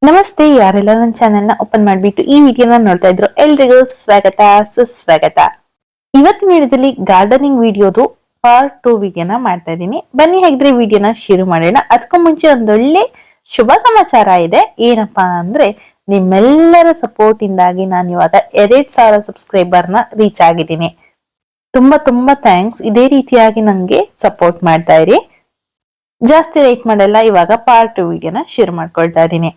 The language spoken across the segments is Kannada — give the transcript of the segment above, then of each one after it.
ನಮಸ್ತೆ, ಯಾರೆಲ್ಲ ನನ್ನ ಚಾನೆಲ್ ನ ಓಪನ್ ಮಾಡ್ಬಿಟ್ಟು ಈ ವಿಡಿಯೋನ ನೋಡ್ತಾ ಇದ್ರು ಎಲ್ರಿಗೂ ಸ್ವಾಗತ ಸುಸ್ವಾಗತ. ಇವತ್ತಿನ ವಿಡಿಯೋದಲ್ಲಿ ಗಾರ್ಡನಿಂಗ್ ವಿಡಿಯೋದು ಪಾರ್ಟ್ 2 ವಿಡಿಯೋನ ಮಾಡ್ತಾ ಇದ್ದೀನಿ. ಬನ್ನಿ ಹಾಗಿದ್ರೆ ವಿಡಿಯೋನ ಶುರು ಮಾಡೋಣ. ಅದಕ್ಕೂ ಮುಂಚೆ ಒಂದೊಳ್ಳೆ ಶುಭ ಸಮಾಚಾರ ಇದೆ. ಏನಪ್ಪಾ ಅಂದ್ರೆ, ನಿಮ್ಮೆಲ್ಲರ ಸಪೋರ್ಟ್ ಇಂದಾಗಿ ನಾನು ಇವಾಗ 2,000 ಸಬ್ಸ್ಕ್ರೈಬರ್ ನ ರೀಚ್ ಆಗಿದ್ದೀನಿ. ತುಂಬಾ ತುಂಬಾ ಥ್ಯಾಂಕ್ಸ್. ಇದೇ ರೀತಿಯಾಗಿ ನಂಗೆ ಸಪೋರ್ಟ್ ಮಾಡ್ತಾ ಇರಿ. ಜಾಸ್ತಿ ವೇಟ್ ಮಾಡಲ್ಲ, ಇವಾಗ ಪಾರ್ಟ್ 2 ವಿಡಿಯೋನ ಶುರು ಮಾಡ್ಕೊಳ್ತಾ ಇದ್ದೀನಿ.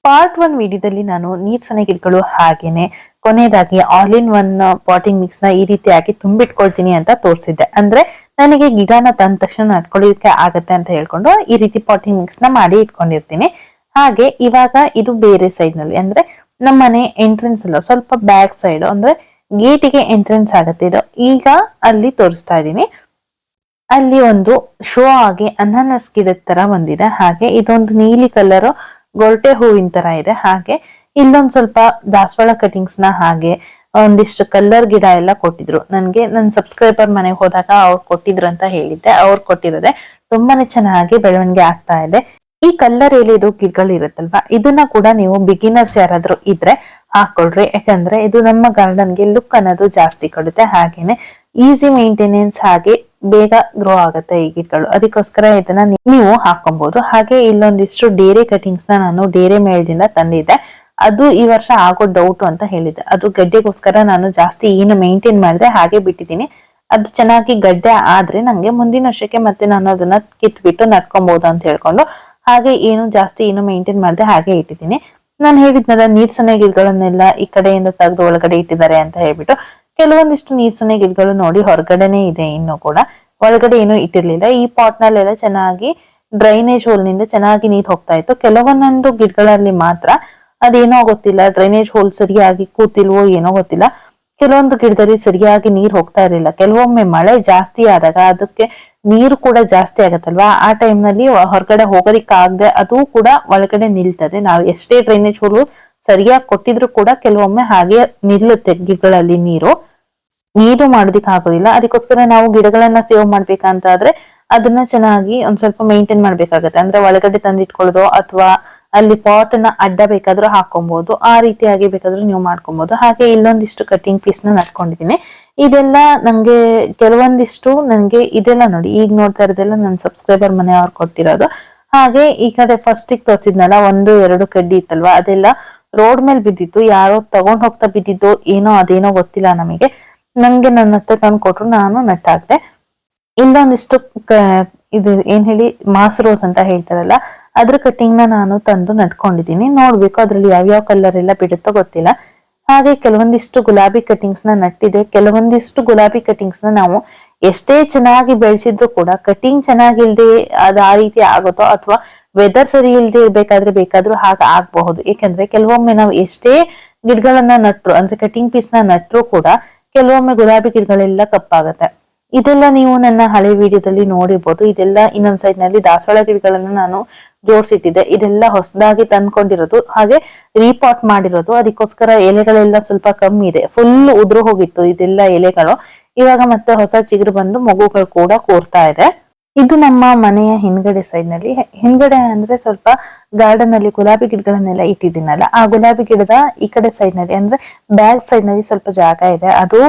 ಪಾರ್ಟ್ 1 ವಿಡಿಯೋದಲ್ಲಿ ನಾನು ನೀರ್ಸನೆ ಗಿಡಗಳು ಹಾಗೇನೆ ಕೊನೆಯದಾಗಿ all in one potting mix ನ ಈ ರೀತಿಯಾಗಿ ತುಂಬಿಟ್ಕೊಳ್ತೀನಿ ಅಂತ ತೋರಿಸಿದ್ದೆ. ಅಂದ್ರೆ ನನಗೆ ಗಿಡನ ತಂದ ತಕ್ಷಣ ನಡ್ಕೊಳ್ಳಿಕ್ಕೆ ಆಗತ್ತೆ ಅಂತ ಹೇಳ್ಕೊಂಡು ಈ ರೀತಿ ಪಾಟಿಂಗ್ ಮಿಕ್ಸ್ ನ ಮಾಡಿ ಇಟ್ಕೊಂಡಿರ್ತೀನಿ. ಹಾಗೆ ಇವಾಗ ಇದು ಬೇರೆ ಸೈಡ್ ನಲ್ಲಿ, ಅಂದ್ರೆ ನಮ್ಮ ಮನೆ ಎಂಟ್ರೆನ್ಸ್ ಅಲ್ಲ, ಸ್ವಲ್ಪ ಬ್ಯಾಕ್ ಸೈಡ್, ಅಂದ್ರೆ ಗೇಟಿಗೆ ಎಂಟ್ರೆನ್ಸ್ ಆಗತ್ತೆ ಇದು. ಈಗ ಅಲ್ಲಿ ತೋರಿಸ್ತಾ ಇದ್ದೀನಿ. ಅಲ್ಲಿ ಒಂದು ಶೋ ಆಗಿ ಅನಾನಸ್ ಗಿಡದ ತರ ಬಂದಿದೆ. ಹಾಗೆ ಇದೊಂದು ನೀಲಿ ಕಲರ್ ಗೊರಟೆ ಹೂವಿನ ತರ ಇದೆ. ಹಾಗೆ ಇಲ್ಲೊಂದ್ ಸ್ವಲ್ಪ ದಾಸವಾಳ ಕಟಿಂಗ್ಸ್ ನ ಹಾಗೆ ಒಂದಿಷ್ಟು ಕಲ್ಲರ್ ಗಿಡ ಎಲ್ಲ ಕೊಟ್ಟಿದ್ರು ನನ್ಗೆ. ನನ್ನ ಸಬ್ಸ್ಕ್ರೈಬರ್ ಮನೆಗೆ ಹೋದಾಗ ಅವ್ರು ಕೊಟ್ಟಿದ್ರು ಅಂತ ಹೇಳಿದ್ದೆ. ಅವ್ರು ಕೊಟ್ಟಿರೋದೆ ತುಂಬಾನೇ ಚೆನ್ನಾಗಿ ಬೆಳವಣಿಗೆ ಆಗ್ತಾ ಇದೆ. ಈ ಕಲ್ಲರ್ ಎಲೆದು ಗಿಡಗಳು ಇರುತ್ತಲ್ವಾ, ಇದನ್ನ ಕೂಡ ನೀವು ಬಿಗಿನರ್ಸ್ ಯಾರಾದ್ರೂ ಇದ್ರೆ ಹಾಕೊಳ್ರಿ. ಯಾಕಂದ್ರೆ ಇದು ನಮ್ಮ ಗಾರ್ಡನ್ಗೆ ಲುಕ್ ಅನ್ನೋದು ಜಾಸ್ತಿ ಕೊಡುತ್ತೆ. ಹಾಗೇನೆ ಈಸಿ ಮೇಂಟೆನೆನ್ಸ್, ಹಾಗೆ ಬೇಗ ಗ್ರೋ ಆಗುತ್ತೆ ಈ ಗಿಡಗಳು. ಅದಕ್ಕೋಸ್ಕರ ಇದನ್ನ ನೀವು ಹಾಕೊಬಹುದು. ಹಾಗೆ ಇಲ್ಲೊಂದಿಷ್ಟು ಡೇರೆ ಕಟಿಂಗ್ಸ್ ನ ನಾನು ಡೇರೆ ಮೇಳದಿಂದ ತಂದಿದ್ದೆ. ಅದು ಈ ವರ್ಷ ಆಗೋ ಡೌಟ್ ಅಂತ ಹೇಳಿದ್ದೆ. ಅದು ಗಡ್ಡೆಗೋಸ್ಕರ ನಾನು ಜಾಸ್ತಿ ಏನು ಮೇಂಟೈನ್ ಮಾಡಿದೆ, ಹಾಗೆ ಬಿಟ್ಟಿದ್ದೀನಿ. ಅದು ಚೆನ್ನಾಗಿ ಗಡ್ಡೆ ಆದ್ರೆ ನಂಗೆ ಮುಂದಿನ ವರ್ಷಕ್ಕೆ ಮತ್ತೆ ನಾನು ಅದನ್ನ ಕಿತ್ಬಿಟ್ಟು ನಡ್ಕೊಬಹುದು ಅಂತ ಹೇಳ್ಕೊಂಡು ಹಾಗೆ ಜಾಸ್ತಿ ಏನು ಮೇಂಟೈನ್ ಮಾಡದೆ ಹಾಗೆ ಇಟ್ಟಿದ್ದೀನಿ. ನಾನು ಹೇಳಿದ್ನಲ್ಲ, ನೀರ್ಸನೆ ಗಿಡಗಳನ್ನೆಲ್ಲ ಈ ಕಡೆಯಿಂದ ತೆಗೆದು ಒಳಗಡೆ ಇಟ್ಟಿದ್ದಾರೆ ಅಂತ ಹೇಳ್ಬಿಟ್ಟು. ಕೆಲವೊಂದಿಷ್ಟು ನೀರ್ಸನೆ ಗಿಡಗಳು ನೋಡಿ ಹೊರಗಡೆನೆ ಇದೆ, ಇನ್ನು ಕೂಡ ಒಳಗಡೆ ಏನು ಇಟ್ಟಿರ್ಲಿಲ್ಲ. ಈ ಪಾಟ್ ನಲ್ಲೆಲ್ಲ ಚೆನ್ನಾಗಿ ಡ್ರೈನೇಜ್ ಹೋಲ್ ನಿಂದ ಚೆನ್ನಾಗಿ ನೀರ್ ಹೋಗ್ತಾ ಇತ್ತು. ಕೆಲವೊಂದೊಂದು ಗಿಡಗಳಲ್ಲಿ ಮಾತ್ರ ಅದೇನೋ ಗೊತ್ತಿಲ್ಲ, ಡ್ರೈನೇಜ್ ಹೋಲ್ ಸರಿಯಾಗಿ ಕೂತಿಲ್ವೋ ಏನೋ ಗೊತ್ತಿಲ್ಲ, ಕೆಲವೊಂದು ಗಿಡದಲ್ಲಿ ಸರಿಯಾಗಿ ನೀರ್ ಹೋಗ್ತಾ ಇರಲಿಲ್ಲ. ಕೆಲವೊಮ್ಮೆ ಮಳೆ ಜಾಸ್ತಿ ಆದಾಗ ಅದಕ್ಕೆ ನೀರು ಕೂಡ ಜಾಸ್ತಿ ಆಗತ್ತಲ್ವಾ, ಆ ಟೈಮ್ ನಲ್ಲಿ ಹೊರಗಡೆ ಹೋಗೋದಿಕ್ಕಾಗದೆ ಅದು ಕೂಡ ಒಳಗಡೆ ನಿಲ್ತದೆ. ನಾವು ಎಷ್ಟೇ ಡ್ರೈನೇಜ್ ಹೋಲು ಸರಿಯಾಗಿ ಕೊಟ್ಟಿದ್ರು ಕೂಡ ಕೆಲವೊಮ್ಮೆ ಹಾಗೆ ನಿಲ್ಲುತ್ತೆ ಗಿಡಗಳಲ್ಲಿ ನೀರು. ನೀರು ಮಾಡೋದಿಕ್ ಆಗೋದಿಲ್ಲ. ಅದಕ್ಕೋಸ್ಕರ ನಾವು ಗಿಡಗಳನ್ನ ಸೇವ್ ಮಾಡ್ಬೇಕಂತಾದ್ರೆ ಅದನ್ನ ಚೆನ್ನಾಗಿ ಒಂದ್ ಸ್ವಲ್ಪ ಮೇಂಟೈನ್ ಮಾಡ್ಬೇಕಾಗತ್ತೆ. ಅಂದ್ರೆ ಒಳಗಡೆ ತಂದಿಟ್ಕೊಳ್ಳೋದು ಅಥವಾ ಅಲ್ಲಿ ಪಾಟ್ ನ ಅಡ್ಡ ಬೇಕಾದ್ರೂ ಹಾಕೊಬಹುದು. ಆ ರೀತಿಯಾಗಿ ಬೇಕಾದ್ರೂ ನೀವು ಮಾಡ್ಕೊಬಹುದು. ಹಾಗೆ ಇಲ್ಲೊಂದಿಷ್ಟು ಕಟಿಂಗ್ ಪೀಸ್ ನ ನಡ್ಕೊಂಡಿದ್ದೀನಿ. ಇದೆಲ್ಲ ನಂಗೆ ಕೆಲವೊಂದಿಷ್ಟು ನಂಗೆ ಇದೆಲ್ಲ ನೋಡಿ, ಈಗ ನೋಡ್ತಾ ಇರೋದೆಲ್ಲ ನನ್ನ ಸಬ್ಸ್ಕ್ರೈಬರ್ ಮನೆಯವ್ರು ಕೊಟ್ಟಿರೋದು. ಹಾಗೆ ಈ ಕಡೆ ಫಸ್ಟ್ ತೋರಿಸಿದ್ನಲ್ಲ, 1-2 ಕಡ್ಡಿ ಇತ್ತಲ್ವಾ, ಅದೆಲ್ಲ ರೋಡ್ ಮೇಲೆ ಬಿದ್ದಿತ್ತು. ಯಾರೋ ತಗೊಂಡ್ ಹೋಗ್ತಾ ಬಿದ್ದಿದ್ದು ಏನೋ, ಅದೇನೋ ಗೊತ್ತಿಲ್ಲ ನಮಗೆ. ನಂಗೆ ನನ್ನ ಹತ್ರ ತಂದು ಕೊಟ್ರು, ನಾನು ನಟ್ ಹಾಕ್ದೆ. ಇಲ್ಲೊಂದಿಷ್ಟು ಇದು ಏನ್ ಹೇಳಿ ಮಾಸ್ ರೋಸ್ ಅಂತ ಹೇಳ್ತಾರಲ್ಲ, ಅದ್ರ ಕಟ್ಟಿಂಗ್ ನ ನಾನು ತಂದು ನಟ್ಕೊಂಡಿದ್ದೀನಿ. ನೋಡ್ಬೇಕು ಅದ್ರಲ್ಲಿ ಯಾವ್ಯಾವ ಕಲರ್ ಎಲ್ಲ ಬಿಡುತ್ತೋ ಗೊತ್ತಿಲ್ಲ. ಹಾಗೆ ಕೆಲವೊಂದಿಷ್ಟು ಗುಲಾಬಿ ಕಟಿಂಗ್ಸ್ ನ ನಟ್ಟಿದೆ. ಕೆಲವೊಂದಿಷ್ಟು ಗುಲಾಬಿ ಕಟಿಂಗ್ಸ್ ನ ನಾವು ಎಷ್ಟೇ ಚೆನ್ನಾಗಿ ಬೆಳೆಸಿದ್ರು ಕೂಡ ಕಟಿಂಗ್ ಚೆನ್ನಾಗಿಲ್ದೆ ಅದ್ ಆ ರೀತಿ ಆಗುತ್ತೋ, ಅಥವಾ ವೆದರ್ ಸರಿ ಇಲ್ದೆ ಇರ್ಬೇಕಾದ್ರೆ ಬೇಕಾದ್ರೂ ಹಾಗ ಆಗ್ಬಹುದು. ಯಾಕಂದ್ರೆ ಕೆಲವೊಮ್ಮೆ ನಾವು ಎಷ್ಟೇ ಗಿಡಗಳನ್ನ ನಟ್ರು, ಅಂದ್ರೆ ಕಟಿಂಗ್ ಪೀಸ್ ನ ನಟ್ರು ಕೂಡ ಕೆಲವೊಮ್ಮೆ ಗುಲಾಬಿ ಗಿಡಗಳೆಲ್ಲ ಕಪ್ಪಾಗತ್ತೆ. ಇದೆಲ್ಲ ನೀವು ನನ್ನ ಹಳೆ ವಿಡಿಯೋದಲ್ಲಿ ನೋಡಿರ್ಬೋದು. ಇದೆಲ್ಲ ಇನ್ನೊಂದ್ ಸೈಡ್ ನಲ್ಲಿ ದಾಸವಾಳ ಗಿಡಗಳನ್ನ ನಾನು ಜೋಡಿಸಿಟ್ಟಿದ್ದೆ. ಇದೆಲ್ಲ ಹೊಸದಾಗಿ ತಂದ್ಕೊಂಡಿರೋದು, ಹಾಗೆ ರೀಪಾಟ್ ಮಾಡಿರೋದು. ಅದಕ್ಕೋಸ್ಕರ ಎಲೆಗಳೆಲ್ಲ ಸ್ವಲ್ಪ ಕಮ್ಮಿ ಇದೆ, ಫುಲ್ ಉದುರು ಹೋಗಿತ್ತು ಇದೆಲ್ಲ ಎಲೆಗಳು. ಇವಾಗ ಮತ್ತೆ ಹೊಸ ಚಿಗುರು ಬಂದು ಮಗುಗಳು ಕೂಡ ಕೂರ್ತಾ ಇದೆ. ಇದು ನಮ್ಮ ಮನೆಯ ಹಿಂದ್ಗಡೆ ಸೈಡ್ ನಲ್ಲಿ. ಹಿಂದ್ಗಡೆ ಅಂದ್ರೆ ಸ್ವಲ್ಪ ಗಾರ್ಡನ್ ಅಲ್ಲಿ ಗುಲಾಬಿ ಗಿಡಗಳನ್ನೆಲ್ಲ ಇಟ್ಟಿದ್ದೀನಲ್ಲ, ಆ ಗುಲಾಬಿ ಗಿಡದ ಈ ಕಡೆ ಸೈಡ್ ನಲ್ಲಿ, ಅಂದ್ರೆ ಬ್ಯಾಕ್ ಸೈಡ್ ನಲ್ಲಿ ಸ್ವಲ್ಪ ಜಾಗ ಇದೆ. ಅದು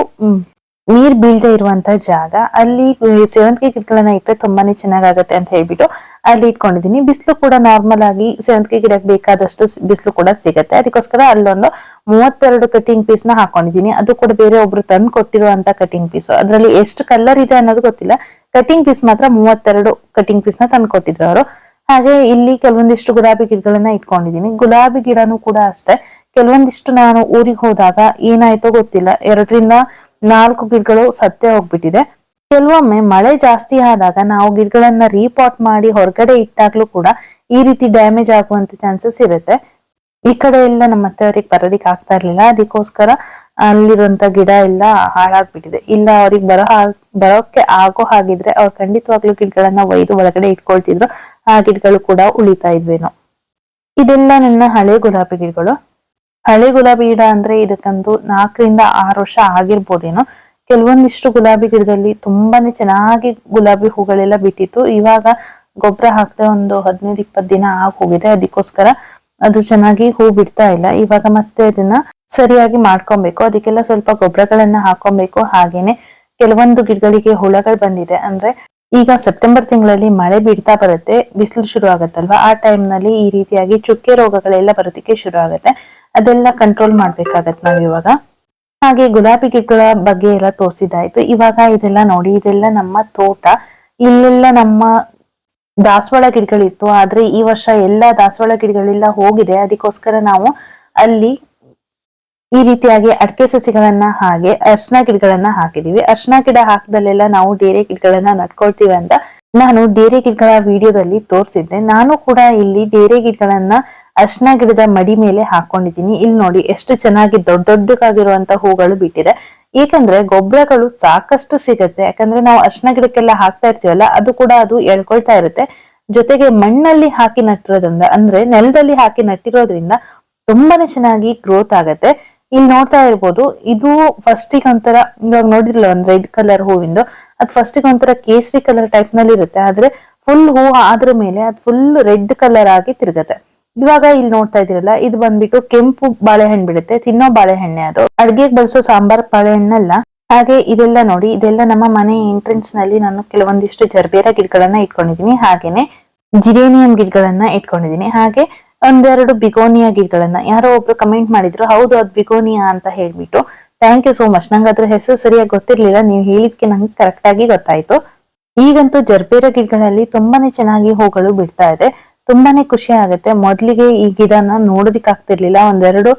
ನೀರ್ ಬೀಳ್ದೆ ಇರುವಂತ ಜಾಗ. ಅಲ್ಲಿ ಸೇವಂತಿಗೆ ಗಿಡಗಳನ್ನ ಇಟ್ಟರೆ ತುಂಬಾನೇ ಚೆನ್ನಾಗತ್ತೆ ಅಂತ ಹೇಳ್ಬಿಟ್ಟು ಅಲ್ಲಿ ಇಟ್ಕೊಂಡಿದೀನಿ. ಬಿಸಿಲು ಕೂಡ ನಾರ್ಮಲ್ ಆಗಿ ಸೇವಂತಿಗೆ ಗಿಡಕ್ಕೆ ಬೇಕಾದಷ್ಟು ಬಿಸಿಲು ಕೂಡ ಸಿಗತ್ತೆ. ಅದಕ್ಕೋಸ್ಕರ ಅಲ್ಲೊಂದು 32 ಕಟಿಂಗ್ ಪೀಸ್ ನ ಹಾಕೊಂಡಿದೀನಿ. ಅದು ಕೂಡ ಬೇರೆ ಒಬ್ರು ತಂದು ಕೊಟ್ಟಿರುವಂತ ಕಟಿಂಗ್ ಪೀಸ್. ಅದ್ರಲ್ಲಿ ಎಷ್ಟು ಕಲರ್ ಇದೆ ಅನ್ನೋದು ಗೊತ್ತಿಲ್ಲ. ಕಟಿಂಗ್ ಪೀಸ್ ಮಾತ್ರ 32 ಕಟಿಂಗ್ ಪೀಸ್ ನ ತಂದು ಕೊಟ್ಟಿದ್ರು ಅವರು. ಹಾಗೆ ಇಲ್ಲಿ ಕೆಲವೊಂದಿಷ್ಟು ಗುಲಾಬಿ ಗಿಡಗಳನ್ನ ಇಟ್ಕೊಂಡಿದೀನಿ. ಗುಲಾಬಿ ಗಿಡನೂ ಕೂಡ ಅಷ್ಟೇ, ಕೆಲವೊಂದಿಷ್ಟು ನಾನು ಊರಿಗೆ ಹೋದಾಗ ಏನಾಯ್ತೋ ಗೊತ್ತಿಲ್ಲ, 2-4 ಗಿಡಗಳು ಸತ್ತೇ ಹೋಗ್ಬಿಟ್ಟಿದೆ. ಕೆಲವೊಮ್ಮೆ ಮಳೆ ಜಾಸ್ತಿ ಆದಾಗ ನಾವು ಗಿಡಗಳನ್ನ ರೀಪಾಟ್ ಮಾಡಿ ಹೊರಗಡೆ ಇಟ್ಟಾಗ್ಲೂ ಕೂಡ ಈ ರೀತಿ ಡ್ಯಾಮೇಜ್ ಆಗುವಂತ ಚಾನ್ಸಸ್ ಇರುತ್ತೆ. ಈ ಕಡೆ ಎಲ್ಲ ನಮ್ಮ ಅತ್ತೆಯವ್ರಿಗೆ ಬರೋದಿಕ್ ಆಗ್ತಾ ಇರ್ಲಿಲ್ಲ. ಅದಕ್ಕೋಸ್ಕರ ಅಲ್ಲಿರುವಂತ ಗಿಡ ಎಲ್ಲ ಹಾಳಾಗ್ಬಿಟ್ಟಿದೆ. ಇಲ್ಲ ಅವ್ರಿಗೆ ಬರೋಕೆ ಆಗೋ ಹಾಗಿದ್ರೆ ಅವ್ರು ಖಂಡಿತವಾಗ್ಲೂ ಗಿಡಗಳನ್ನ ಒಯ್ದು ಒಳಗಡೆ ಇಟ್ಕೊಳ್ತಿದ್ರು. ಆ ಗಿಡಗಳು ಕೂಡ ಉಳಿತಾ ಇದ್ವೇನೋ. ಇದೆಲ್ಲ ನನ್ನ ಹಳೆ ಗುಲಾಬಿ ಗಿಡಗಳು. ಹಳೆ ಗುಲಾಬಿ ಗಿಡ ಅಂದ್ರೆ ಇದಕ್ಕಂದು 4-6 ವರ್ಷ ಆಗಿರ್ಬೋದೇನೋ. ಕೆಲವೊಂದಿಷ್ಟು ಗುಲಾಬಿ ಗಿಡದಲ್ಲಿ ತುಂಬಾನೇ ಚೆನ್ನಾಗಿ ಗುಲಾಬಿ ಹೂಗಳೆಲ್ಲ ಬಿಟ್ಟಿತ್ತು. ಇವಾಗ ಗೊಬ್ಬರ ಹಾಕದೆ ಒಂದು 15-20 ದಿನ ಆಗಿ ಹೋಗಿದೆ. ಅದಕ್ಕೋಸ್ಕರ ಅದು ಚೆನ್ನಾಗಿ ಹೂ ಬಿಡ್ತಾ ಇಲ್ಲ. ಇವಾಗ ಮತ್ತೆ ಅದನ್ನ ಸರಿಯಾಗಿ ಮಾಡ್ಕೊಬೇಕು. ಅದಕ್ಕೆಲ್ಲ ಸ್ವಲ್ಪ ಗೊಬ್ಬರಗಳನ್ನ ಹಾಕೊಬೇಕು. ಹಾಗೇನೆ ಕೆಲವೊಂದು ಗಿಡಗಳಿಗೆ ಹುಳಗಳು ಬಂದಿದೆ. ಅಂದ್ರೆ ಈಗ ಸೆಪ್ಟೆಂಬರ್ ತಿಂಗಳಲ್ಲಿ ಮಳೆ ಬಿಡ್ತಾ ಬರುತ್ತೆ, ಬಿಸಿಲು ಶುರು ಆಗತ್ತಲ್ವಾ, ಆ ಟೈಮ್ ನಲ್ಲಿ ಈ ರೀತಿಯಾಗಿ ಚುಕ್ಕೆ ರೋಗಗಳೆಲ್ಲ ಬರೋದಕ್ಕೆ ಶುರು ಆಗುತ್ತೆ. ಅದೆಲ್ಲ ಕಂಟ್ರೋಲ್ ಮಾಡ್ಬೇಕಾಗತ್ತೆ ನಾವ್ ಇವಾಗ. ಹಾಗೆ ಗುಲಾಬಿ ಗಿಡಗಳ ಬಗ್ಗೆ ಎಲ್ಲ ತೋರಿಸಿದಾಯ್ತು. ಇವಾಗ ಇದೆಲ್ಲ ನೋಡಿ, ಇದೆಲ್ಲ ನಮ್ಮ ತೋಟ. ಇಲ್ಲೆಲ್ಲ ನಮ್ಮ ದಾಸವಾಳ ಗಿಡಗಳಿತ್ತು. ಆದ್ರೆ ಈ ವರ್ಷ ಎಲ್ಲಾ ದಾಸವಾಳ ಗಿಡಗಳೆಲ್ಲ ಹೋಗಿದೆ. ಅದಕ್ಕೋಸ್ಕರ ನಾವು ಅಲ್ಲಿ ಈ ರೀತಿಯಾಗಿ ಅಡಕೆ ಸಸಿಗಳನ್ನ ಹಾಗೆ ಅರ್ಶನ ಗಿಡಗಳನ್ನ ಹಾಕಿದೀವಿ. ಅರ್ಶನ ಗಿಡ ಹಾಕದಲ್ಲೆಲ್ಲ ನಾವು ಡೇರೆ ಗಿಡಗಳನ್ನ ನಟ್ಕೊಳ್ತೀವಿ ಅಂತ ನಾನು ಡೇರೆ ಗಿಡಗಳ ವಿಡಿಯೋದಲ್ಲಿ ತೋರಿಸಿದ್ದೆ. ನಾನು ಕೂಡ ಇಲ್ಲಿ ಡೇರೆ ಗಿಡಗಳನ್ನ ಅರ್ಶನ ಗಿಡದ ಮಡಿ ಮೇಲೆ ಹಾಕೊಂಡಿದ್ದೀನಿ. ಇಲ್ಲಿ ನೋಡಿ ಎಷ್ಟು ಚೆನ್ನಾಗಿ ದೊಡ್ಡ ದೊಡ್ಡಗಾಗಿರುವಂತ ಹೂಗಳು ಬಿಟ್ಟಿದೆ. ಏಕಂದ್ರೆ ಗೊಬ್ಬರಗಳು ಸಾಕಷ್ಟು ಸಿಗುತ್ತೆ. ಯಾಕಂದ್ರೆ ನಾವು ಅರ್ಶನ ಗಿಡಕ್ಕೆಲ್ಲ ಹಾಕ್ತಾ ಇರ್ತೀವಲ್ಲ, ಅದು ಕೂಡ ಅದು ಎಳ್ಕೊಳ್ತಾ ಇರುತ್ತೆ. ಜೊತೆಗೆ ಮಣ್ಣಲ್ಲಿ ಹಾಕಿ ನಟ್ಟಿರೋದ್ರಿಂದ, ಅಂದ್ರೆ ನೆಲದಲ್ಲಿ ಹಾಕಿ ನಟ್ಟಿರೋದ್ರಿಂದ ತುಂಬಾನೇ ಚೆನ್ನಾಗಿ ಗ್ರೋತ್ ಆಗತ್ತೆ. ಇಲ್ಲಿ ನೋಡ್ತಾ ಇರ್ಬೋದು, ಇದು ಫಸ್ಟಿಗೆ ಒಂಥರ, ಇವಾಗ ನೋಡಿರ್ಲಿಲ್ಲ ಒಂದ್ ರೆಡ್ ಕಲರ್ ಹೂವಿಂದು, ಅದ್ ಫಸ್ಟಿಗೆ ಒಂಥರ ಕೇಸರಿ ಕಲರ್ ಟೈಪ್ ನಲ್ಲಿ ಇರುತ್ತೆ. ಆದ್ರೆ ಫುಲ್ ಹೂ ಆದ್ರ ಮೇಲೆ ಅದ್ ಫುಲ್ ರೆಡ್ ಕಲರ್ ಆಗಿ ತಿರುಗತ್ತೆ. ಇವಾಗ ಇಲ್ಲಿ ನೋಡ್ತಾ ಇದೀರಲ್ಲ, ಇದು ಬಂದ್ಬಿಟ್ಟು ಕೆಂಪು ಬಾಳೆಹಣ್ಣು ಬಿಡುತ್ತೆ. ತಿನ್ನೋ ಬಾಳೆಹಣ್ಣೆ ಅದು, ಅಡ್ಗೆಗೆ ಬಳಸೋ ಸಾಂಬಾರ್ ಬಾಳೆಹಣ್ಣಲ್ಲ. ಹಾಗೆ ಇದೆಲ್ಲ ನೋಡಿ, ಇದೆಲ್ಲ ನಮ್ಮ ಮನೆ ಎಂಟ್ರೆನ್ಸ್ ನಲ್ಲಿ ನಾನು ಕೆಲವೊಂದಿಷ್ಟು ಜರ್ಬೇರ ಗಿಡಗಳನ್ನ ಇಟ್ಕೊಂಡಿದೀನಿ. ಹಾಗೇನೆ ಜಿರೇನಿಯಂ ಗಿಡಗಳನ್ನ ಇಟ್ಕೊಂಡಿದೀನಿ. ಹಾಗೆ ಒಂದೆರಡು ಬಿಗೋನಿಯಾ ಗಿಡಗಳನ್ನ, ಯಾರೋ ಒಬ್ರು ಕಮೆಂಟ್ ಮಾಡಿದ್ರು, ಹೌದು ಅದ್ ಬಿಗೋನಿಯಾ ಅಂತ ಹೇಳ್ಬಿಟ್ಟು. Thank you so much. ನಂಗೆ ಅದ್ರ ಹೆಸರು ಸರಿಯಾಗಿ ಗೊತ್ತಿರ್ಲಿಲ್ಲ, ನೀವು ಹೇಳಿದ್ಕೆ ನಂಗೆ ಕರೆಕ್ಟ್ ಆಗಿ ಗೊತ್ತಾಯ್ತು. ಈಗಂತೂ ಜರ್ಬೇರ ಗಿಡಗಳಲ್ಲಿ ತುಂಬಾನೇ ಚೆನ್ನಾಗಿ ಹೂಗಳು ಬಿಡ್ತಾ ಇದೆ. ತುಂಬಾನೇ ಖುಷಿ ಆಗುತ್ತೆ. ಮೊದ್ಲಿಗೆ ಈ ಗಿಡನ ನೋಡೋದಿಕ್ ಆಗ್ತಿರ್ಲಿಲ್ಲ. ಒಂದೆರಡು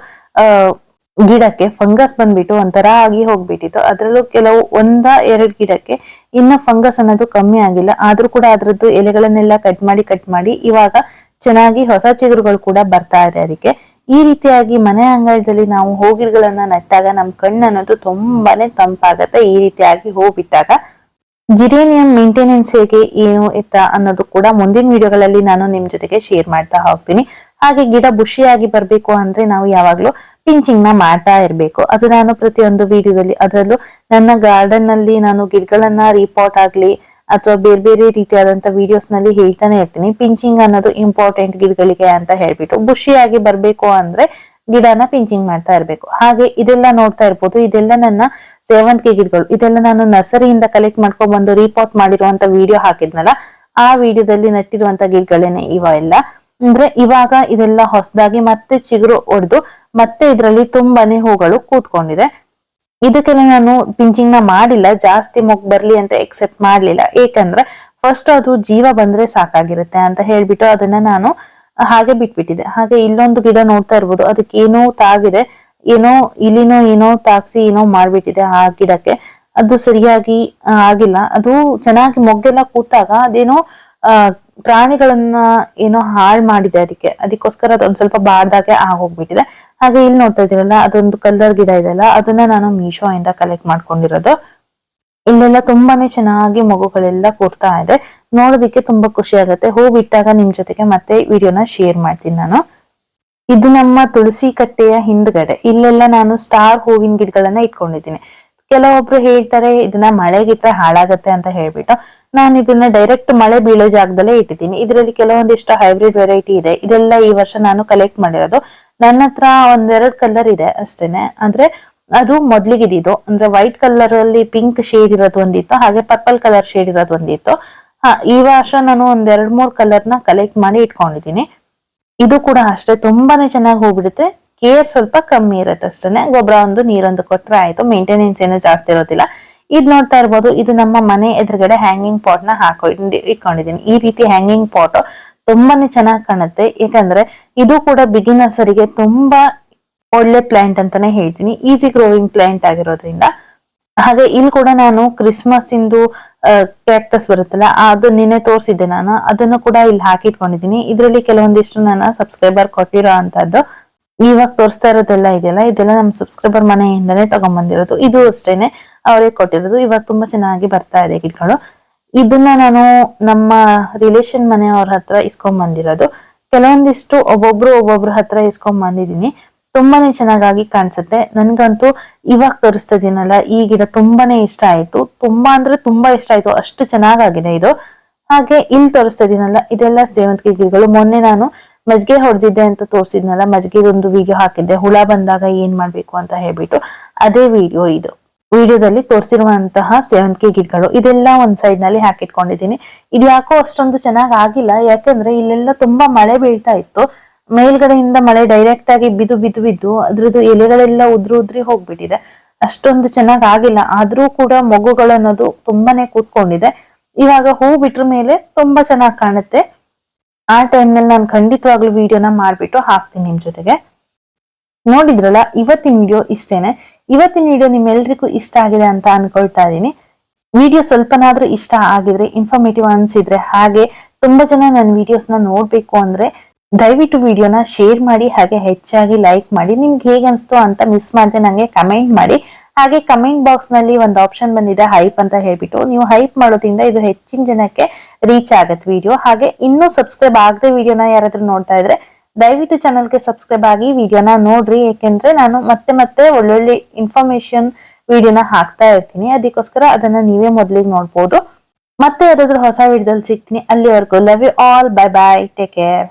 ಗಿಡಕ್ಕೆ ಫಂಗಸ್ ಬಂದ್ಬಿಟ್ಟು ಒಂಥರ ಆಗಿ ಹೋಗ್ಬಿಟ್ಟಿತ್ತು. ಅದ್ರಲ್ಲೂ ಕೆಲವು ಎರಡು ಗಿಡಕ್ಕೆ ಇನ್ನ ಫಂಗಸ್ ಅನ್ನೋದು ಕಮ್ಮಿ ಆಗಿಲ್ಲ. ಆದ್ರೂ ಕೂಡ ಅದ್ರದ್ದು ಎಲೆಗಳನ್ನೆಲ್ಲ ಕಟ್ ಮಾಡಿ ಇವಾಗ ಚೆನ್ನಾಗಿ ಹೊಸ ಚಿಗುರುಗಳು ಕೂಡ ಬರ್ತಾ ಇದೆ. ಅದಕ್ಕೆ ಈ ರೀತಿಯಾಗಿ ಮನೆ ಅಂಗಳದಲ್ಲಿ ನಾವು ಹೂ ಗಿಡಗಳನ್ನ ನಟ್ಟಾಗ ನಮ್ ಕಣ್ಣು ಅನ್ನೋದು ತುಂಬಾನೇ ತಂಪಾಗತ್ತೆ. ಈ ರೀತಿಯಾಗಿ ಹೂ ಬಿಟ್ಟಾಗ ಜಿರೇನಿಯಂ ಮೇಂಟೆನೆನ್ಸ್ ಹೇಗೆ, ಏನು ಎತ್ತ ಅನ್ನೋದು ಕೂಡ ಮುಂದಿನ ವಿಡಿಯೋಗಳಲ್ಲಿ ನಾನು ನಿಮ್ ಜೊತೆಗೆ ಶೇರ್ ಮಾಡ್ತಾ ಹೋಗ್ತೀನಿ. ಹಾಗೆ ಗಿಡ ಬುಷಿಯಾಗಿ ಬರ್ಬೇಕು ಅಂದ್ರೆ ನಾವು ಯಾವಾಗ್ಲೂ ಪಿಂಚಿಂಗ್ ನ ಮಾಡ್ತಾ ಇರ್ಬೇಕು. ಅದು ನಾನು ಪ್ರತಿಯೊಂದು ವಿಡಿಯೋದಲ್ಲಿ, ಅದರಲ್ಲೂ ನನ್ನ ಗಾರ್ಡನ್ ನಲ್ಲಿ ನಾನು ಗಿಡಗಳನ್ನ ರೀಪಾಟ್ ಆಗ್ಲಿ ಅಥವಾ ಬೇರೆ ಬೇರೆ ರೀತಿಯಾದಂತ ವಿಡಿಯೋಸ್ ನಲ್ಲಿ ಹೇಳ್ತಾನೆ ಇರ್ತೀನಿ. ಪಿಂಚಿಂಗ್ ಅನ್ನೋದು ಇಂಪಾರ್ಟೆಂಟ್ ಗಿಡಗಳಿಗೆ ಅಂತ ಹೇಳ್ಬಿಟ್ಟು. ಬುಷಿಯಾಗಿ ಬರ್ಬೇಕು ಅಂದ್ರೆ ಗಿಡನ ಪಿಂಚಿಂಗ್ ಮಾಡ್ತಾ ಇರ್ಬೇಕು. ಹಾಗೆ ಇದೆಲ್ಲ ನೋಡ್ತಾ ಇರ್ಬೋದು, ಇದೆಲ್ಲ ನನ್ನ ಸೇವಂತಿಗೆ ಗಿಡಗಳು. ಇದೆಲ್ಲ ನಾನು ನರ್ಸರಿಯಿಂದ ಕಲೆಕ್ಟ್ ಮಾಡ್ಕೊಂಡ್ ಬಂದು ರೀಪಾಟ್ ಮಾಡಿರುವಂತ ವಿಡಿಯೋ ಹಾಕಿದ್ನಲ್ಲ, ಆ ವಿಡಿಯೋದಲ್ಲಿ ನಟ್ಟಿರುವಂತ ಗಿಡಗಳೇನೆ ಇವ ಎಲ್ಲ. ಅಂದ್ರೆ ಇವಾಗ ಇದೆಲ್ಲ ಹೊಸದಾಗಿ ಮತ್ತೆ ಚಿಗುರು ಒಡೆದು ಮತ್ತೆ ಇದ್ರಲ್ಲಿ ತುಂಬಾನೇ ಹೂಗಳು ಕೂತ್ಕೊಂಡಿದೆ. ಇದಕ್ಕೆಲ್ಲ ನಾನು ಪಿಂಚಿಂಗ್ ನ ಮಾಡಿಲ್ಲ, ಜಾಸ್ತಿ ಮೊಗ್ ಬರ್ಲಿ ಅಂತ ಎಕ್ಸೆಪ್ಟ್ ಮಾಡ್ಲಿಲ್ಲ. ಏಕಂದ್ರೆ ಫಸ್ಟ್ ಅದು ಜೀವ ಬಂದ್ರೆ ಸಾಕಾಗಿರುತ್ತೆ ಅಂತ ಹೇಳ್ಬಿಟ್ಟು ಅದನ್ನ ನಾನು ಹಾಗೆ ಬಿಟ್ಬಿಟ್ಟಿದೆ. ಹಾಗೆ ಇಲ್ಲೊಂದು ಗಿಡ ನೋಡ್ತಾ ಇರ್ಬೋದು, ಅದಕ್ಕೆ ಏನೋ ತಾಗಿದೆ, ಏನೋ ಇಲಿನೋ ಏನೋ ತಾಕ್ಸಿ ಏನೋ ಮಾಡ್ಬಿಟ್ಟಿದೆ ಆ ಗಿಡಕ್ಕೆ. ಅದು ಸರಿಯಾಗಿ ಆಗಿಲ್ಲ. ಅದು ಚೆನ್ನಾಗಿ ಮೊಗ್ಗೆಲ್ಲ ಕೂತಾಗ ಅದೇನೋ ಪ್ರಾಣಿಗಳನ್ನ ಏನೋ ಹಾಳ್ ಮಾಡಿದೆ ಅದಕ್ಕೋಸ್ಕರ ಅದೊಂದ್ ಸ್ವಲ್ಪ ಬಾಡ್ದಾಗೆ ಆಗೋಗ್ಬಿಟ್ಟಿದೆ. ಹಾಗೆ ಇಲ್ಲಿ ನೋಡ್ತಾ ಇದೀರಲ್ಲ, ಅದೊಂದು ಕಲ್ಲರ್ ಗಿಡ ಇದೆಲ್ಲ, ಅದನ್ನ ನಾನು ಮೀಶೋ ಇಂದ ಕಲೆಕ್ಟ್ ಮಾಡ್ಕೊಂಡಿರೋದು. ಇಲ್ಲೆಲ್ಲ ತುಂಬಾನೇ ಚೆನ್ನಾಗಿ ಮಗುಗಳೆಲ್ಲ ಕೂರ್ತಾ ಇದೆ. ನೋಡೋದಿಕ್ಕೆ ತುಂಬಾ ಖುಷಿ ಆಗುತ್ತೆ. ಹೂ ಬಿಟ್ಟಾಗ ನಿಮ್ ಜೊತೆಗೆ ಮತ್ತೆ ವಿಡಿಯೋನ ಶೇರ್ ಮಾಡ್ತೀನಿ ನಾನು. ಇದು ನಮ್ಮ ತುಳಸಿ ಕಟ್ಟೆಯ ಹಿಂದ್ಗಡೆ. ಇಲ್ಲೆಲ್ಲ ನಾನು ಸ್ಟಾರ್ ಹೂವಿನ ಗಿಡಗಳನ್ನ ಇಟ್ಕೊಂಡಿದ್ದೀನಿ. ಕೆಲವೊಬ್ರು ಹೇಳ್ತಾರೆ ಇದನ್ನ ಮಳೆಗಿಟ್ರೆ ಹಾಳಾಗತ್ತೆ ಅಂತ ಹೇಳ್ಬಿಟ್ಟು. ನಾನು ಇದನ್ನ ಡೈರೆಕ್ಟ್ ಮಳೆ ಬೀಳೋ ಜಾಗದಲ್ಲೇ ಇಟ್ಟಿದ್ದೀನಿ. ಇದರಲ್ಲಿ ಕೆಲವೊಂದಿಷ್ಟು ಹೈಬ್ರಿಡ್ ವೆರೈಟಿ ಇದೆ. ಇದೆಲ್ಲ ಈ ವರ್ಷ ನಾನು ಕಲೆಕ್ಟ್ ಮಾಡಿರೋದು. ನನ್ನ ಹತ್ರ ಒಂದೆರಡು ಕಲರ್ ಇದೆ ಅಷ್ಟೇನೆ. ಅಂದ್ರೆ ಅದು ಮೊದ್ಲಿಗಿದ್ದು, ಅಂದ್ರೆ ವೈಟ್ ಕಲರ್ ಅಲ್ಲಿ ಪಿಂಕ್ ಶೇಡ್ ಇರೋದು ಒಂದಿತ್ತು, ಹಾಗೆ ಪರ್ಪಲ್ ಕಲರ್ ಶೇಡ್ ಇರೋದು ಒಂದಿತ್ತು. ಈ ವರ್ಷ ನಾನು ಒಂದ್ 2-3 ಕಲರ್ನ ಕಲೆಕ್ಟ್ ಮಾಡಿ ಇಟ್ಕೊಂಡಿದ್ದೀನಿ. ಇದು ಕೂಡ ಅಷ್ಟೇ ತುಂಬಾನೇ ಚೆನ್ನಾಗಿ ಹೋಗ್ಬಿಡುತ್ತೆ. ಕೇರ್ ಸ್ವಲ್ಪ ಕಮ್ಮಿ ಇರುತ್ತೆ ಅಷ್ಟೇನೆ. ಗೊಬ್ಬರ ಒಂದು ನೀರೊಂದು ಕೊಟ್ರೆ ಆಯ್ತು. ಮೇಂಟೆನೆನ್ಸ್ ಏನು ಜಾಸ್ತಿ ಇರೋದಿಲ್ಲ. ಇದ್ ನೋಡ್ತಾ ಇರ್ಬೋದು, ಇದು ನಮ್ಮ ಮನೆ ಎದುರುಗಡೆ ಹ್ಯಾಂಗಿಂಗ್ ಪಾಟ್ ನ ಇಟ್ಕೊಂಡಿದ್ದೀನಿ. ಈ ರೀತಿ ಹ್ಯಾಂಗಿಂಗ್ ಪಾಟ್ ತುಂಬಾನೇ ಚೆನ್ನಾಗಿ ಕಾಣುತ್ತೆ. ಯಾಕಂದ್ರೆ ಇದು ಕೂಡ ಬಿಗಿನರ್ಸ್ ಅವರಿಗೆ ತುಂಬಾ ಒಳ್ಳೆ ಪ್ಲಾಂಟ್ ಅಂತಾನೆ ಹೇಳ್ತೀನಿ. ಈಸಿ ಗ್ರೋವಿಂಗ್ ಪ್ಲಾಂಟ್ ಆಗಿರೋದ್ರಿಂದ. ಹಾಗೆ ಇಲ್ಲಿ ಕೂಡ ನಾನು ಕ್ರಿಸ್ಮಸ್ ಇಂದು ಕ್ಯಾಕ್ಟಸ್ ಬರುತ್ತಲ್ಲ, ಅದು ನಿನ್ನೆ ತೋರಿಸಿದ್ದೆ ನಾನು. ಅದನ್ನು ಕೂಡ ಇಲ್ಲಿ ಹಾಕಿಟ್ಕೊಂಡಿದ್ದೀನಿ. ಇದರಲ್ಲಿ ಕೆಲವೊಂದಿಷ್ಟು ನನ್ನ ಸಬ್ಸ್ಕ್ರೈಬರ್ ಕೊಟ್ಟಿರೋ ಅಂತದ್ದು. ಇವಾಗ ತೋರಿಸ್ತಾ ಇರೋದೆಲ್ಲ ಇದೆಯಲ್ಲ, ಇದೆಲ್ಲ ನಮ್ಮ ಸಬ್ಸ್ಕ್ರೈಬರ್ ಮನೆಯಿಂದನೇ ತಗೊಂಡ್ಬಂದಿರೋದು. ಇದು ಅಷ್ಟೇನೆ ಅವರೇ ಕೊಟ್ಟಿರೋದು. ಇವಾಗ ತುಂಬಾ ಚೆನ್ನಾಗಿ ಬರ್ತಾ ಇದೆ ಗಿಡಗಳು. ಇದನ್ನ ನಾನು ನಮ್ಮ ರಿಲೇಷನ್ ಮನೆಯವ್ರ ಹತ್ರ ಇಸ್ಕೊಂಡ್ ಬಂದಿರೋದು. ಕೆಲವೊಂದಿಷ್ಟು ಒಬ್ಬೊಬ್ರು ಹತ್ರ ಇಸ್ಕೊಂಡ್ ಬಂದಿದ್ದೀನಿ. ತುಂಬಾನೇ ಚೆನ್ನಾಗಿ ಕಾಣಿಸುತ್ತೆ. ನನ್ಗಂತೂ ಇವಾಗ ತೋರಿಸ್ತಾ ಇದೀನಲ್ಲ, ಈ ಗಿಡ ತುಂಬಾನೇ ಇಷ್ಟ ಆಯ್ತು. ತುಂಬಾ ಅಂದ್ರೆ ತುಂಬಾ ಇಷ್ಟ ಆಯ್ತು. ಅಷ್ಟು ಚೆನ್ನಾಗಾಗಿದೆ ಇದು. ಹಾಗೆ ಇಲ್ಲಿ ತೋರಿಸ್ತಾ ಇದೀನಲ್ಲ ಇದೆಲ್ಲ ಸೇವಂತಿಗೆ ಗಿಡಗಳು. ಮೊನ್ನೆ ನಾನು ಮಜ್ಜಿಗೆ ಹೊಡೆದಿದ್ದೆ ಅಂತ ತೋರಿಸಿದ್ನಲ್ಲ, ಮಜ್ಜಿಗೆದೊಂದು ವಿಡಿಯೋ ಹಾಕಿದ್ದೆ ಹುಳ ಬಂದಾಗ ಏನ್ ಮಾಡ್ಬೇಕು ಅಂತ ಹೇಳ್ಬಿಟ್ಟು, ಅದೇ ವಿಡಿಯೋ ಇದು. ವಿಡಿಯೋದಲ್ಲಿ ತೋರಿಸಿರುವಂತಹ ಸೇವಂತಿಗೆ ಗಿಡಗಳು ಇದೆಲ್ಲ ಒಂದ್ ಸೈಡ್ ನಲ್ಲಿ ಹಾಕಿಟ್ಕೊಂಡಿದೀನಿ. ಇದು ಯಾಕೋ ಅಷ್ಟೊಂದು ಚೆನ್ನಾಗ್ ಆಗಿಲ್ಲ, ಯಾಕಂದ್ರೆ ಇಲ್ಲೆಲ್ಲ ತುಂಬಾ ಮಳೆ ಬೀಳ್ತಾ ಇತ್ತು. ಮೇಲ್ಗಡೆಯಿಂದ ಮಳೆ ಡೈರೆಕ್ಟ್ ಆಗಿ ಬಿದ್ದು ಅದ್ರದ್ದು ಎಲೆಗಳೆಲ್ಲ ಉದ್ರಿ ಹೋಗ್ಬಿಟ್ಟಿದೆ. ಅಷ್ಟೊಂದು ಚೆನ್ನಾಗ್ ಆಗಿಲ್ಲ. ಆದ್ರೂ ಕೂಡ ಮೊಗ್ಗುಗಳು ಅನ್ನೋದು ತುಂಬಾನೇ ಕೂತ್ಕೊಂಡಿದೆ. ಇವಾಗ ಹೂ ಬಿಟ್ರ ಮೇಲೆ ತುಂಬಾ ಚೆನ್ನಾಗ್ ಕಾಣುತ್ತೆ. ಆ ಟೈಮ್ ನಲ್ಲಿ ನಾನು ಖಂಡಿತವಾಗ್ಲೂ ವಿಡಿಯೋನ ಮಾಡ್ಬಿಟ್ಟು ಹಾಕ್ತೀನಿ ನಿಮ್ ಜೊತೆಗೆ. ನೋಡಿದ್ರಲ್ಲ, ಇವತ್ತಿನ ವಿಡಿಯೋ ಇಷ್ಟೇನೆ. ಇವತ್ತಿನ ವಿಡಿಯೋ ನಿಮ್ಮೆಲ್ರಿಗೂ ಇಷ್ಟ ಆಗಿದೆ ಅಂತ ಅನ್ಕೊಳ್ತಾ ಇದೀನಿ. ವಿಡಿಯೋ ಸ್ವಲ್ಪನಾದ್ರೂ ಇಷ್ಟ ಆಗಿದ್ರೆ, ಇನ್ಫಾರ್ಮೇಟಿವ್ ಅನ್ಸಿದ್ರೆ, ಹಾಗೆ ತುಂಬಾ ಜನ ನನ್ನ ವಿಡಿಯೋಸ್ ನ ನೋಡ್ಬೇಕು ಅಂದ್ರೆ ದಯವಿಟ್ಟು ವಿಡಿಯೋನ ಶೇರ್ ಮಾಡಿ, ಹಾಗೆ ಹೆಚ್ಚಾಗಿ ಲೈಕ್ ಮಾಡಿ. ನಿಮ್ಗೆ ಹೇಗ್ ಅನ್ಸ್ತು ಅಂತ ಮಿಸ್ ಮಾಡದೆ ನಂಗೆ ಕಮೆಂಟ್ ಮಾಡಿ. ಹಾಗೆ ಕಮೆಂಟ್ ಬಾಕ್ಸ್ ನಲ್ಲಿ ಒಂದು ಆಪ್ಷನ್ ಬಂದಿದೆ ಹೈಪ್ ಅಂತ ಹೇಳ್ಬಿಟ್ಟು, ನೀವು ಹೈಪ್ ಮಾಡೋದ್ರಿಂದ ಇದು ಹೆಚ್ಚಿನ ಜನಕ್ಕೆ ರೀಚ್ ಆಗತ್ತೆ ವಿಡಿಯೋ. ಹಾಗೆ ಇನ್ನೂ ಸಬ್ಸ್ಕ್ರೈಬ್ ಆಗದೆ ವಿಡಿಯೋನ ಯಾರಾದ್ರೂ ನೋಡ್ತಾ ಇದ್ರೆ ದಯವಿಟ್ಟು ಚಾನಲ್ಗೆ ಸಬ್ಸ್ಕ್ರೈಬ್ ಆಗಿ ವಿಡಿಯೋನ ನೋಡ್ರಿ. ಯಾಕೆಂದ್ರೆ ನಾನು ಮತ್ತೆ ಒಳ್ಳೊಳ್ಳೆ ಇನ್ಫಾರ್ಮೇಶನ್ ವಿಡಿಯೋನ ಹಾಕ್ತಾ ಇರ್ತೀನಿ. ಅದಕ್ಕೋಸ್ಕರ ಅದನ್ನ ನೀವೇ ಮೊದ್ಲಿಗೆ ನೋಡ್ಬೋದು. ಮತ್ತೆ ಯಾವ್ದಾದ್ರು ಹೊಸ ವಿಡಿಯೋದಲ್ಲಿ ಸಿಗ್ತೀನಿ. ಅಲ್ಲಿವರೆಗೂ love you all, bye bye, take care.